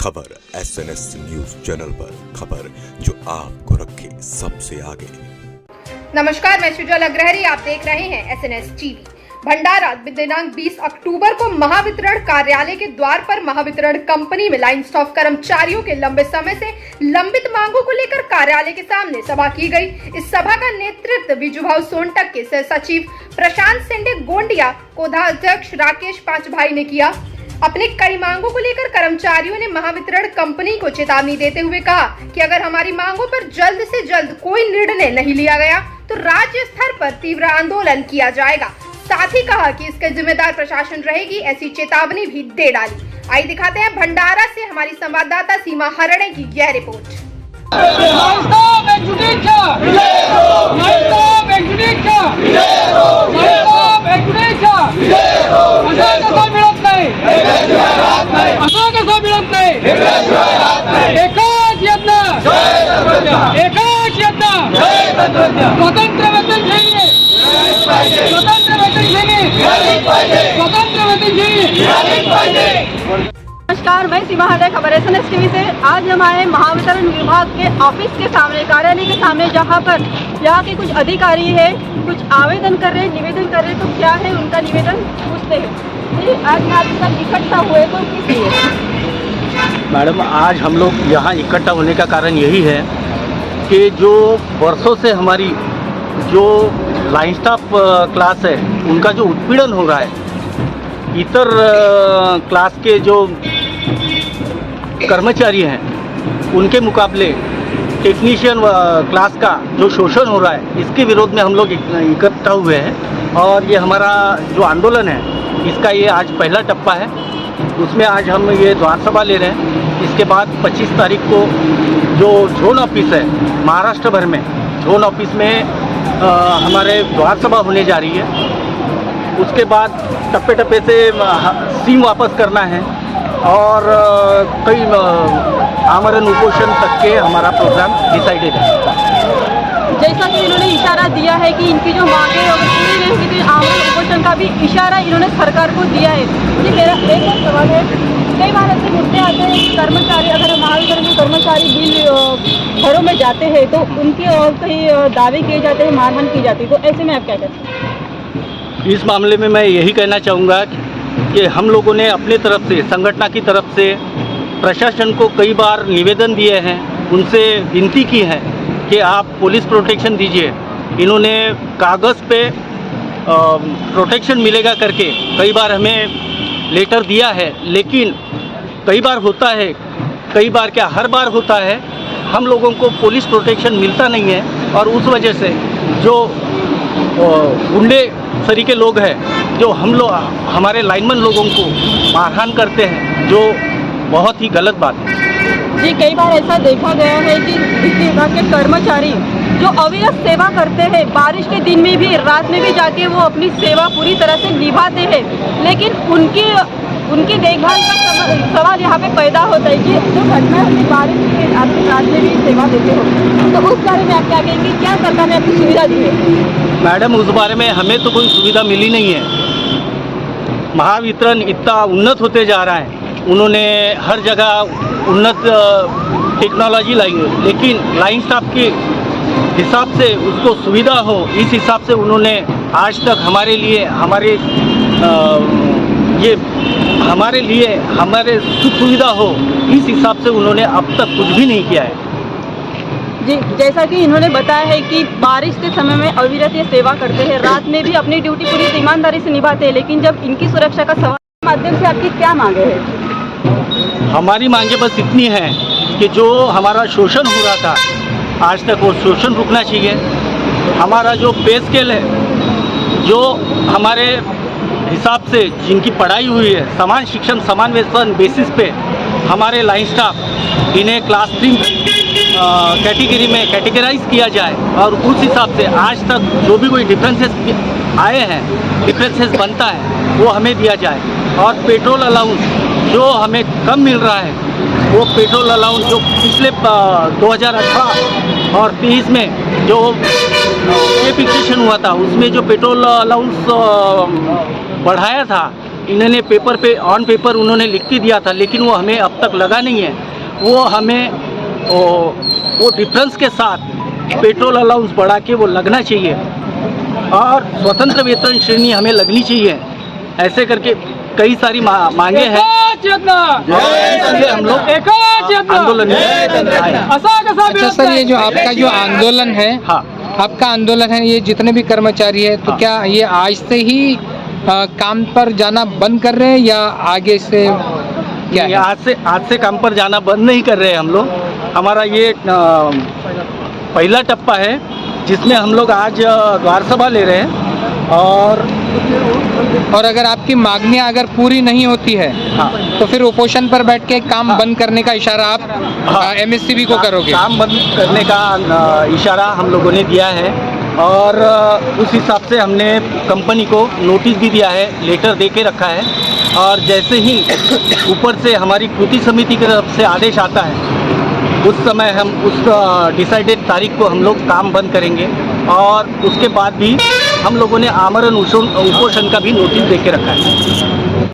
खबर SNS news channel पर, खबर जो आपको रखे सबसे आगे। नमस्कार, मैं सुजल अग्रहरी, आप देख रहे हैं SNS टीवी। भंडारा दिनांक 20 अक्टूबर को महावितरण कार्यालय के द्वार पर महावितरण कंपनी में लाइन स्टाफ कर्मचारियों के लंबे समय से लंबित मांगों को लेकर कार्यालय के सामने सभा की गई। इस सभा का नेतृत्व विजुभाव सोनटक के सह सचिव प्रशांत सेंडे गोंडिया, कोषाध्यक्ष राकेश पांचभाई ने किया। अपनी कई मांगों को लेकर कर्मचारियों ने महावितरण कंपनी को चेतावनी देते हुए कहा कि अगर हमारी मांगों पर जल्द से जल्द कोई निर्णय नहीं लिया गया तो राज्य स्तर पर तीव्र आंदोलन किया जाएगा। साथ ही कहा कि इसके जिम्मेदार प्रशासन रहेगी, ऐसी चेतावनी भी दे डाली। आइए दिखाते हैं भंडारा से हमारी संवाददाता सीमा हरणे की यह रिपोर्ट। स्वतंत्र वेतन चाहिए, स्वतंत्र वेतन चाहिए। नमस्कार, मैं सीमा हरणे, खबर SNS टीवी से। आज हम आए महावितरण विभाग के ऑफिस के सामने, कार्यालय के सामने, जहां पर यहाँ के कुछ अधिकारी है, कुछ आवेदन कर रहे, निवेदन कर रहे। तो क्या है उनका निवेदन, पूछते हैं। आज आपके साथ इकट्ठा हुए तो किस लिए? मैडम, आज हम लोग यहाँ इकट्ठा होने का कारण यही है कि जो वर्षों से हमारी जो लाइन स्टाफ क्लास है उनका जो उत्पीड़न हो रहा है, इतर क्लास के जो कर्मचारी हैं उनके मुकाबले टेक्नीशियन क्लास का जो शोषण हो रहा है, इसके विरोध में हम लोग इकट्ठा हुए हैं। और ये हमारा जो आंदोलन है, इसका ये आज पहला टप्पा है। उसमें आज हम ये द्वार सभा ले रहे हैं। इसके बाद 25 तारीख को जो जोन ऑफिस है महाराष्ट्र भर में, जोन ऑफिस में हमारे द्वार सभा होने जा रही है। उसके बाद टप्पे टप्पे से सीम वापस करना है और कई आमरण उपोषण तक के हमारा प्रोग्राम डिसाइडेड है। जैसा कि इन्होंने इशारा दिया है कि इनकी जो मांगे अगर पूरी नहीं होगी तो आमरण उपोषण का भी इशारा इन्होंने सरकार को दिया है। जी, मेरा एक और सवाल है, कई बार ऐसे मुद्दे आते हैं कि कर्मचारी, अगर महावितरण में कर्मचारी बिल घरों में जाते हैं तो उनके और कई दावे किए जाते हैं, मारहानि की जाती है, तो ऐसे में आप क्या करते हैं? इस मामले में मैं यही कहना चाहूँगा कि हम लोगों ने अपने तरफ से, संगठन की तरफ से प्रशासन को कई बार निवेदन दिए हैं, उनसे विनती की है कि आप पुलिस प्रोटेक्शन दीजिए। इन्होंने कागज़ पे प्रोटेक्शन मिलेगा करके कई बार हमें लेटर दिया है, लेकिन कई बार होता है, कई बार क्या हर बार होता है, हम लोगों को पुलिस प्रोटेक्शन मिलता नहीं है। और उस वजह से जो गुंडे तरीके लोग हैं, जो हमारे लाइनमैन लोगों को मारहान करते हैं, जो बहुत ही गलत बात है। जी, कई बार ऐसा देखा गया है कि इस विभाग के कर्मचारी जो अविरत सेवा करते हैं, बारिश के दिन में भी, रात में भी जाके वो अपनी सेवा पूरी तरह से निभाते हैं, लेकिन उनकी देखभाल का सवाल यहाँ पे पैदा होता है कि जो घटना होती, बारिश में आप रात में भी सेवा देते हो, तो उस बारे में आप क्या कहेंगे? क्या सरकार ने आपको सुविधा दी है? मैडम, उस बारे में हमें तो कोई सुविधा मिली नहीं है। महावितरण इतना उन्नत होते जा रहा है, उन्होंने हर जगह उन्नत टेक्नोलॉजी लाई है, लेकिन लाइन स्टाफ के हिसाब से उसको सुविधा हो, इस हिसाब से उन्होंने आज तक हमारे लिए, हमारे सुख सुविधा हो, इस हिसाब से उन्होंने अब तक कुछ भी नहीं किया है। जी, जैसा कि इन्होंने बताया है कि बारिश के समय में अविरत ये सेवा करते हैं, रात में भी अपनी ड्यूटी पूरी ईमानदारी से निभाते हैं, लेकिन जब इनकी सुरक्षा का सवाल के माध्यम से आपकी क्या मांगे हैं? हमारी मांगे बस इतनी है कि जो हमारा शोषण हो रहा था आज तक, वो शोषण रुकना चाहिए। हमारा जो पे स्केल है, जो हमारे हिसाब से जिनकी पढ़ाई हुई है, समान शिक्षण समान वेतन बेसिस पे हमारे लाइन स्टाफ, इन्हें क्लास 3 कैटेगरी में कैटेगराइज किया जाए और उस हिसाब से आज तक जो भी कोई डिफरेंसेस आए हैं, डिफरेंसेस बनता है, वो हमें दिया जाए। और पेट्रोल अलाउंस जो हमें कम मिल रहा है, वो पेट्रोल अलाउंस जो पिछले 2018 और 23 में जो पे फिक्सेशन हुआ था, उसमें जो पेट्रोल अलाउंस बढ़ाया था, इन्होंने पेपर पे ऑन पेपर उन्होंने लिख के दिया था, लेकिन वो हमें अब तक लगा नहीं है। वो हमें वो डिफरेंस के साथ पेट्रोल अलाउंस बढ़ा के वो लगना चाहिए और स्वतंत्र वेतन श्रेणी हमें लगनी चाहिए। ऐसे करके कई सारी मांगे हैं। इसलिए हम लोग आंदोलन में आए। अच्छा सर, ये जो आपका जो आंदोलन है, हाँ, आपका आंदोलन है, ये जितने भी कर्मचारी है, तो हाँ। क्या ये आज से ही काम पर जाना बंद कर रहे हैं या आगे से क्या है? आज से काम पर जाना बंद नहीं कर रहे हैं हम लोग। हमारा ये पहला टप्पा है जिसमें हम लोग आज द्वार सभा ले रहे हैं और अगर आपकी मांगनियां अगर पूरी नहीं होती है, हाँ, तो फिर उपोषण पर बैठ के काम बंद करने का इशारा आप एमएससीबी को करोगे? काम बंद करने का इशारा हम लोगों ने दिया है और उस हिसाब से हमने कंपनी को नोटिस भी दिया है, लेटर दे के रखा है। और जैसे ही ऊपर से हमारी कृति समिति की तरफ से आदेश आता है, उस समय हम उस डिसाइडेड तारीख को हम लोग काम बंद करेंगे। और उसके बाद भी हम लोगों ने आमरण उपोषण का भी नोटिस दे के रखा है।